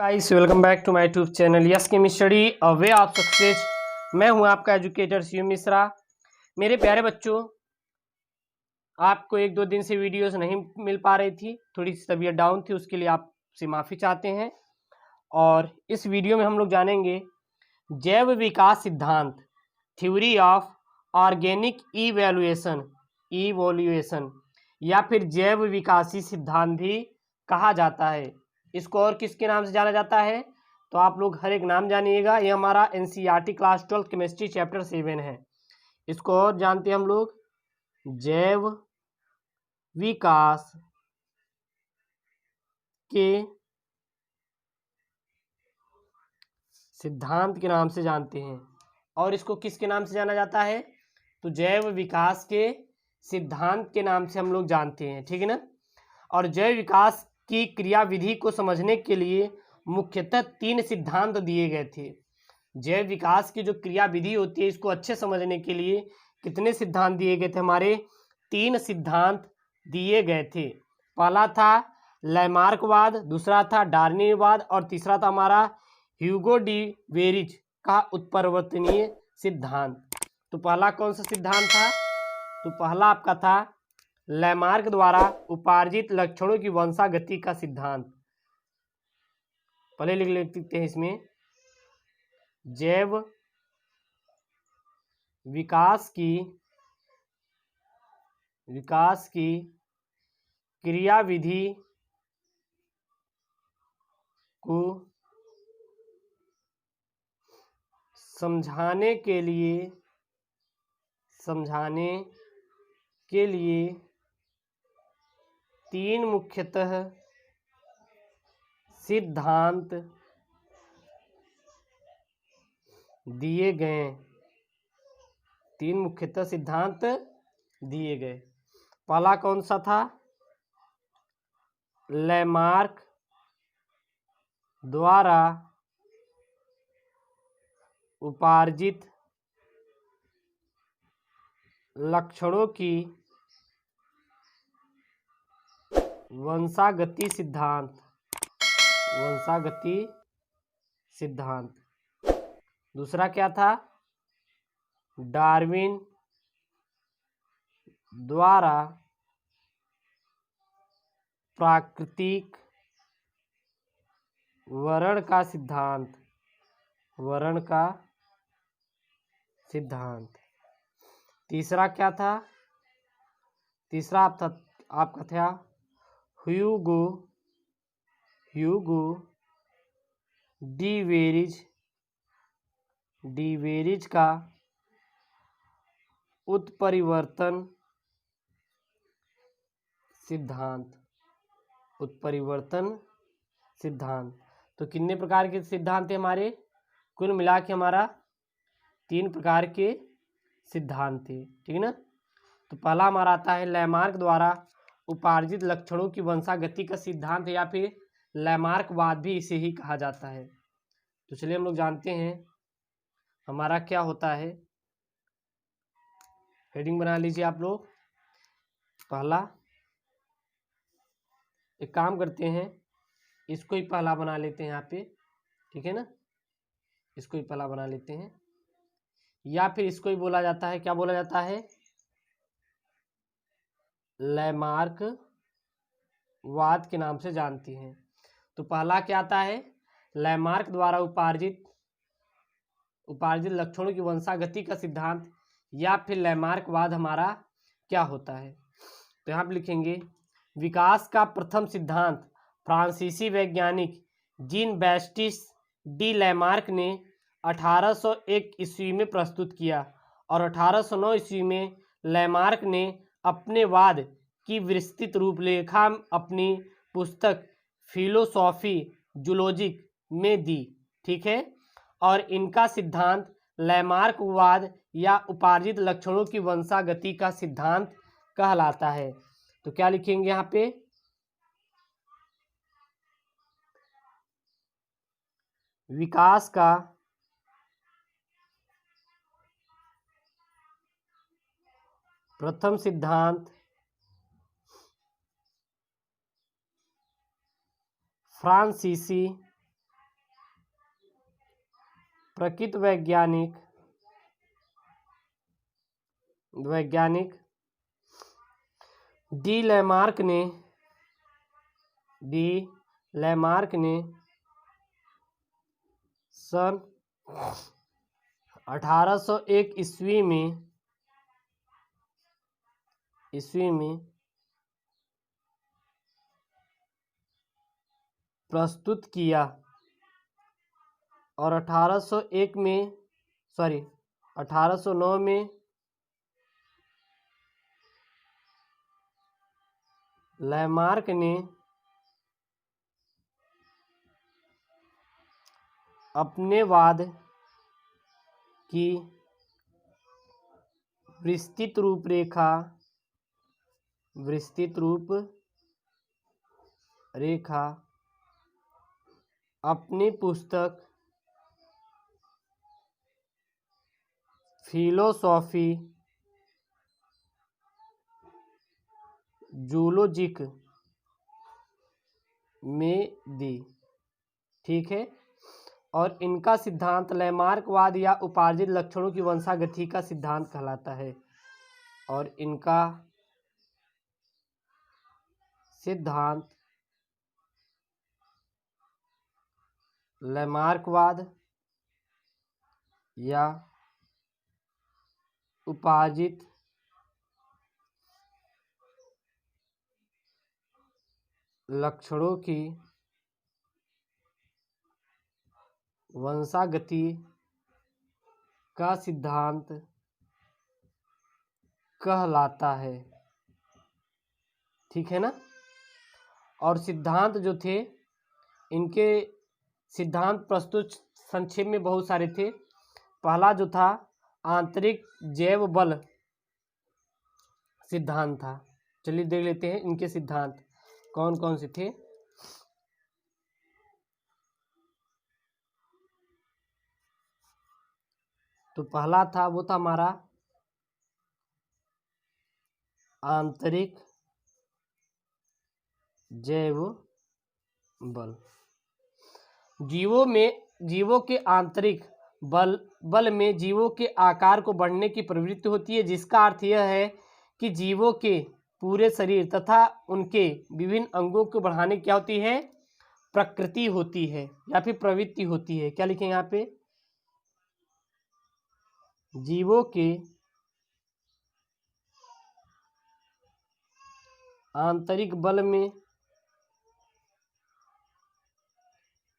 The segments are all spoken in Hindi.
Guys welcome back to my YouTube channel yes chem study a way of success. मैं हूं आपका एजुकेटर शिव मिश्रा। मेरे प्यारे बच्चों, आपको एक दो दिन से वीडियोस नहीं मिल पा रही थी, थोड़ी सी तबीयत डाउन थी, उसके लिए आपसे माफ़ी चाहते हैं। और इस वीडियो में हम लोग जानेंगे जैव विकास सिद्धांत, थ्योरी ऑफ ऑर्गेनिक इवोल्यूएशन या फिर जैव विकासी सिद्धांत भी कहा जाता है। इसको और किसके नाम से जाना जाता है तो आप लोग हर एक नाम जानिएगा। ये हमारा एनसीईआरटी क्लास 12 केमिस्ट्री चैप्टर 7 है। इसको और जानते हैं हम लोग जैव विकास के सिद्धांत के नाम से जानते हैं। और इसको किसके नाम से जाना जाता है तो जैव विकास के सिद्धांत के नाम से हम लोग जानते हैं, ठीक है ना। और जैव विकास की क्रियाविधि को समझने के लिए मुख्यतः 3 सिद्धांत दिए गए थे। जैव विकास की जो क्रियाविधि होती है, इसको अच्छे समझने के लिए कितने सिद्धांत दिए गए थे हमारे? 3 सिद्धांत दिए गए थे। पहला था लैमार्कवाद, दूसरा था डार्विनवाद और तीसरा था हमारा ह्यूगो डी वेरिज का उत्परिवर्तनीय सिद्धांत। तो पहला कौन सा सिद्धांत था तो पहला आपका था लैमार्क द्वारा उपार्जित लक्षणों की वंशागति का सिद्धांत। पहले लिख लेते हैं इसमें जैव विकास की क्रियाविधि को समझाने के लिए 3 मुख्यतः सिद्धांत दिए गए। 3 मुख्यतः सिद्धांत दिए गए। पहला कौन सा था? लैमार्क द्वारा उपार्जित लक्षणों की वंशागति सिद्धांत। दूसरा क्या था? डार्विन द्वारा प्राकृतिक वर्ण का सिद्धांत। तीसरा क्या था? तीसरा आपका था ह्यूगो डी वेरिज का उत्परिवर्तन सिद्धांत। तो कितने प्रकार के सिद्धांत थे हमारे? कुल मिला के हमारा 3 प्रकार के सिद्धांत थे, ठीक है ना। तो पहला हमारा आता है लैमार्क द्वारा उपार्जित लक्षणों की वंशागति का सिद्धांत या फिर लैमार्कवाद भी इसे ही कहा जाता है। तो चलिए हम लोग जानते हैं हमारा क्या होता है। हेडिंग बना लीजिए आप लोग। पहला एक काम करते हैं, इसको ही पहला बना लेते हैं यहाँ पे, ठीक है ना। इसको ही पहला बना लेते हैं या फिर इसको ही बोला जाता है, क्या बोला जाता है? लैमार्क वाद के नाम से जानती हैं। तो पहला क्या आता है? लैमार्क द्वारा उपार्जित लक्षणों की वंशागति का सिद्धांत या फिर लैमार्कवाद हमारा क्या होता है। तो यहाँ पे लिखेंगे विकास का प्रथम सिद्धांत फ्रांसीसी वैज्ञानिक जीन बैप्टिस्ट डी लैमार्क ने 1801 ईस्वी में प्रस्तुत किया और 1809 ईस्वी में लैमार्क ने अपने वाद की विस्तृत रूपरेखा अपनी पुस्तक फिलोसॉफी जूलॉजिक में दी, ठीक है। और इनका सिद्धांत लैमार्कवाद या उपार्जित लक्षणों की वंशागति का सिद्धांत कहलाता है। तो क्या लिखेंगे यहाँ पे? विकास का प्रथम सिद्धांत फ्रांसीसी प्रकृत वैज्ञानिक डी लैमार्क ने सन 1801 ईस्वी में प्रस्तुत किया और 1809 में लैमार्क ने अपने वाद की विस्तृत रूपरेखा अपनी पुस्तक फिलोसॉफी जूलॉजिक में दी। ठीक है। और इनका सिद्धांत लैमार्कवाद या उपार्जित लक्षणों की वंशागति का सिद्धांत कहलाता है। और इनका सिद्धांत लैमार्कवाद या उपार्जित लक्षणों की वंशागति का सिद्धांत कहलाता है। ठीक है ना। और सिद्धांत जो थे, इनके सिद्धांत प्रस्तुत संक्षेप में बहुत सारे थे। पहला जो था आंतरिक जैव बल सिद्धांत था। चलिए देख लेते हैं इनके सिद्धांत कौन कौन से थे। तो पहला था, वो था हमारा आंतरिक जैव बल। जीवों के आंतरिक बल में जीवों के आकार को बढ़ने की प्रवृत्ति होती है, जिसका अर्थ यह है कि जीवों के पूरे शरीर तथा उनके विभिन्न अंगों को बढ़ाने क्या होती है, प्रकृति होती है या फिर प्रवृत्ति होती है। क्या लिखेंगे यहाँ पे, जीवों के आंतरिक बल में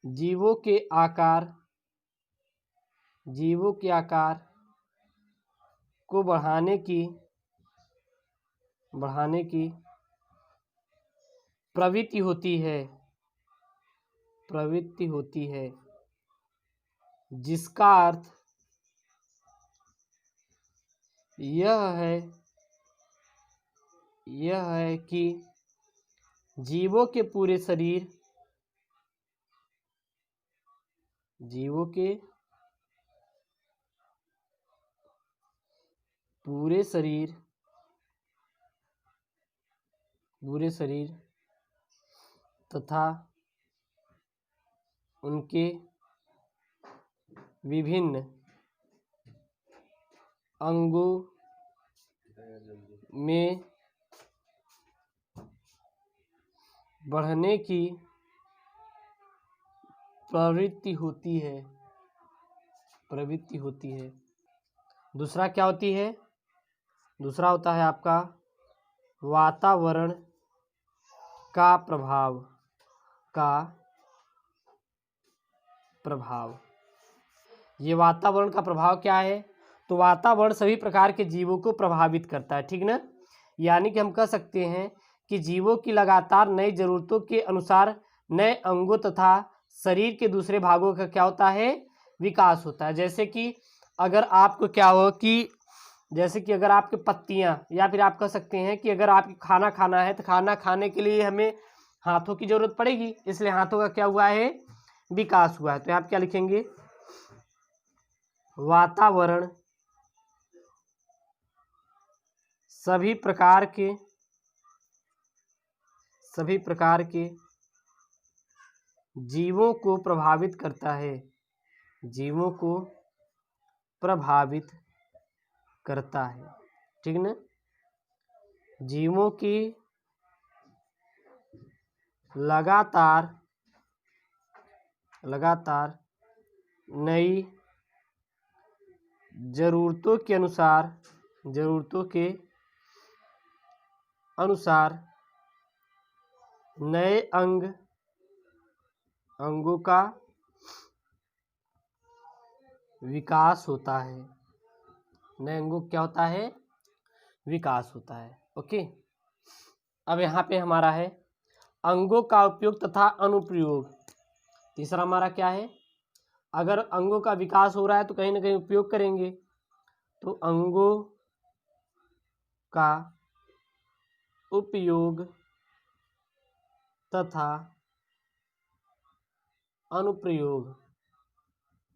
जीवों के आकार को बढ़ाने की प्रवृत्ति होती है, जिसका अर्थ यह है कि जीवों के पूरे शरीर तथा उनके विभिन्न अंगों में बढ़ने की प्रवृत्ति होती है। दूसरा क्या होती है, दूसरा होता है आपका वातावरण का प्रभाव। ये वातावरण का प्रभाव क्या है, तो वातावरण सभी प्रकार के जीवों को प्रभावित करता है। ठीक ना। यानी कि हम कह सकते हैं कि जीवों की लगातार नई जरूरतों के अनुसार नए अंगों तथा शरीर के दूसरे भागों का क्या होता है, विकास होता है। जैसे कि अगर आपको क्या हो कि जैसे कि अगर आपके पत्तियां, या फिर आप कह सकते हैं कि अगर आपको खाना खाना है तो खाना खाने के लिए हमें हाथों की जरूरत पड़ेगी, इसलिए हाथों का क्या हुआ है, विकास हुआ है। तो आप क्या लिखेंगे, वातावरण सभी प्रकार के जीवों को प्रभावित करता है। जीवों को प्रभावित करता है, ठीक ना। जीवों की लगातार नई जरूरतों के अनुसार नए अंगों का विकास होता है। नए अंगों क्या होता है? विकास होता है। ओके, अब यहाँ पे हमारा है अंगों का उपयोग तथा अनुप्रयोग। तीसरा हमारा क्या है? अगर अंगों का विकास हो रहा है तो कहीं ना कहीं उपयोग करेंगे, तो अंगों का उपयोग तथा अनुप्रयोग।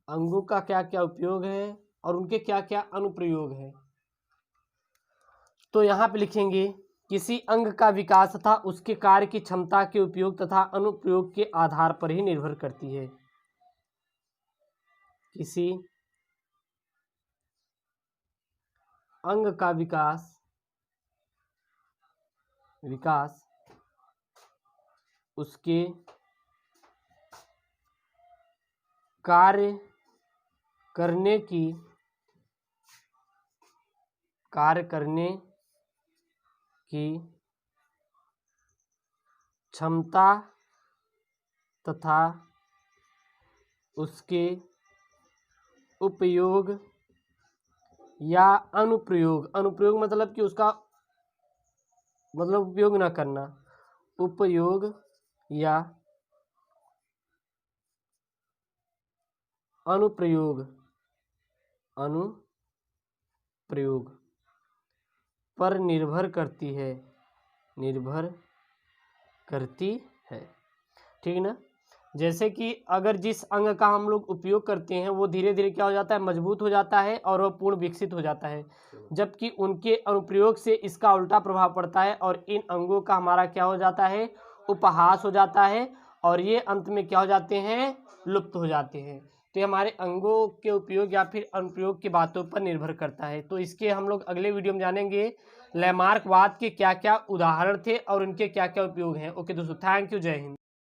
अंगों का क्या क्या उपयोग है और उनके क्या क्या अनुप्रयोग है। तो यहाँ पे लिखेंगे किसी अंग का विकास तथा उसके कार्य की क्षमता के उपयोग तथा अनुप्रयोग के आधार पर ही निर्भर करती है। किसी अंग का विकास उसके कार्य करने की क्षमता तथा उसके उपयोग या अनुप्रयोग मतलब कि उसका मतलब उपयोग ना करना, उपयोग या अनुप्रयोग पर निर्भर करती है, ठीक ना। जैसे कि अगर जिस अंग का हम लोग उपयोग करते हैं वो धीरे धीरे क्या हो जाता है? मजबूत हो जाता है और वह पूर्ण विकसित हो जाता है, जबकि उनके अनुप्रयोग से इसका उल्टा प्रभाव पड़ता है और इन अंगों का हमारा क्या हो जाता है? उपहास हो जाता है और ये अंत में क्या हो जाते हैं? लुप्त हो जाते हैं। तो ये हमारे अंगों के उपयोग या फिर अनुप्रयोग की बातों पर निर्भर करता है। तो इसके हम लोग अगले वीडियो में जानेंगे लैमार्कवाद के क्या क्या उदाहरण थे और उनके क्या क्या उपयोग हैं। ओके दोस्तों, थैंक यू, जय हिंद।